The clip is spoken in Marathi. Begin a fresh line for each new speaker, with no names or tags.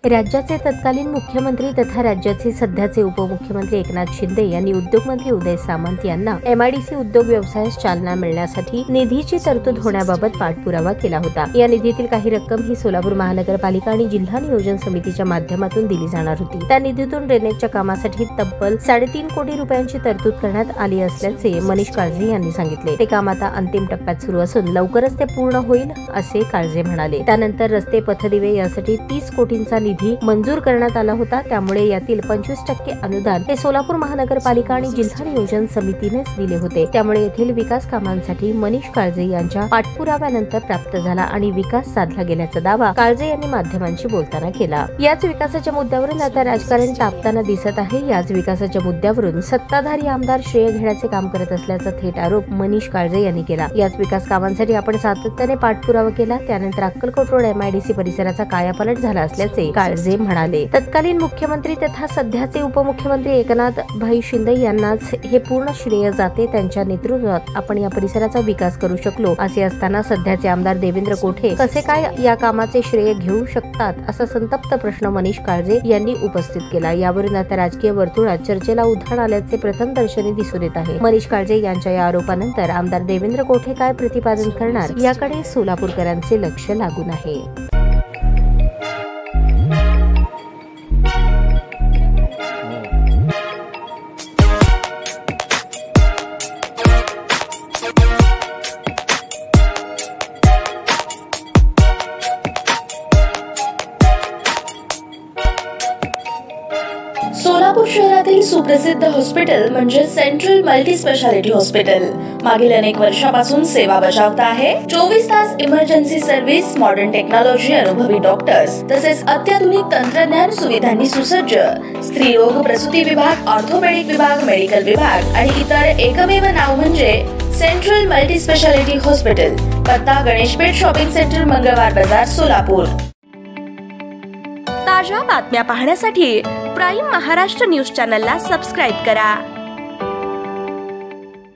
राज्याचे तत्कालीन मुख्यमंत्री तथा राज्याचे सध्याचे उपमुख्यमंत्री एकनाथ शिंदे यांनी उद्योगमंत्री उदय सामंत यांना एमआयडीसी उद्योग व्यवसायास चालना मिळण्यासाठी निधीची तरतूद होण्याबाबत पाठपुरावा केला होता। या निधीतील काही रक्कम ही सोलापूर महानगरपालिका आणि जिल्हा नियोजन समितीच्या माध्यमातून दिली जाणार होती। त्या निधीतून ड्रेनेजच्या कामासाठी तब्बल 3.5 कोटी रुपयांची तरतूद करण्यात आली असल्याचे मनीष काळजे यांनी सांगितले। ते काम आता अंतिम टप्प्यात सुरू असून लवकरच ते पूर्ण होईल असे काळजे म्हणाले। त्यानंतर रस्ते पथदिवे यासाठी 30 कोटींचा निधी मंजूर करण्यात आला होता। त्यामुळे यातील 25% अनुदान हे सोलापूर महानगरपालिका आणि जिल्हा नियोजन समितीनेच दिले होते। त्यामुळे येथील विकास कामांसाठी मनीष काळजे यांच्या पाठपुराव्यानंतर प्राप्त झाला आणि विकास साधला गेल्याचा दावा काळजे यांनी माध्यमांशी बोलताना केला। याच विकासाच्या मुद्द्यावरून आता राजकारण तापताना दिसत आहे। याच विकासाच्या मुद्द्यावरून सत्ताधारी आमदार श्रेय घेण्याचे काम करत असल्याचा थेट आरोप मनीष काळजे यांनी केला। याच विकास कामांसाठी आपण सातत्याने पाठपुरावा केला। त्यानंतर अक्कलकोट रोड एमआयडीसी परिसराचा कायापालट झाला असल्याचे काळजे म्हणाले। तत्कालीन मुख्यमंत्री तथा सध्याचे उपमुख्यमंत्री एकनाथ भाई शिंदे यांनाच हे पूर्ण श्रेय जाते। त्यांच्या नेतृत्वात आपण या परिसराचा विकास करू शकलो। असे असताना सध्याचे आमदार देवेंद्र कोठे कसे काय या कामाचे श्रेय घेऊ शकतात असा संतप्त प्रश्न मनीष काळजे यांनी उपस्थित केला। यावरून आता राजकीय वर्तुळात चर्चेला उधाण आल्याचे प्रथमदर्शनी दिसून येत आहे। मनीष काळजे यांच्या या आरोपानंतर आमदार देवेंद्र कोठे काय प्रतिपादन करणार याकडे सोलापूरकरांचे लक्ष लागून आहे।
सोलापूर शहरातील सुप्रसिद्ध हॉस्पिटल म्हणजे सेंट्रल मल्टी स्पेशालिटी हॉस्पिटल मागील अनेक वर्षापासून सेवा बजावत आहे। 24 तास इमर्जन्सी सर्व्हिस, मॉडर्न टेक्नॉलॉजी, अनुभवी डॉक्टर्स तसेच अत्याधुनिक तंत्रज्ञान सुविधांनी सुसज्ज स्त्रीरोग प्रसूती विभाग, ऑर्थोपेडिक विभाग, मेडिकल विभाग आणि इतर एकमेव नाव म्हणजे सेंट्रल मल्टी स्पेशालिटी हॉस्पिटल। पत्ता गणेशपेठ शॉपिंग सेंटर, मंगळवार बाजार, सोलापूर। ताज्या बातम्या पाहण्यासाठी प्राईम महाराष्ट्र न्यूज चॅनलला सबस्क्राइब करा।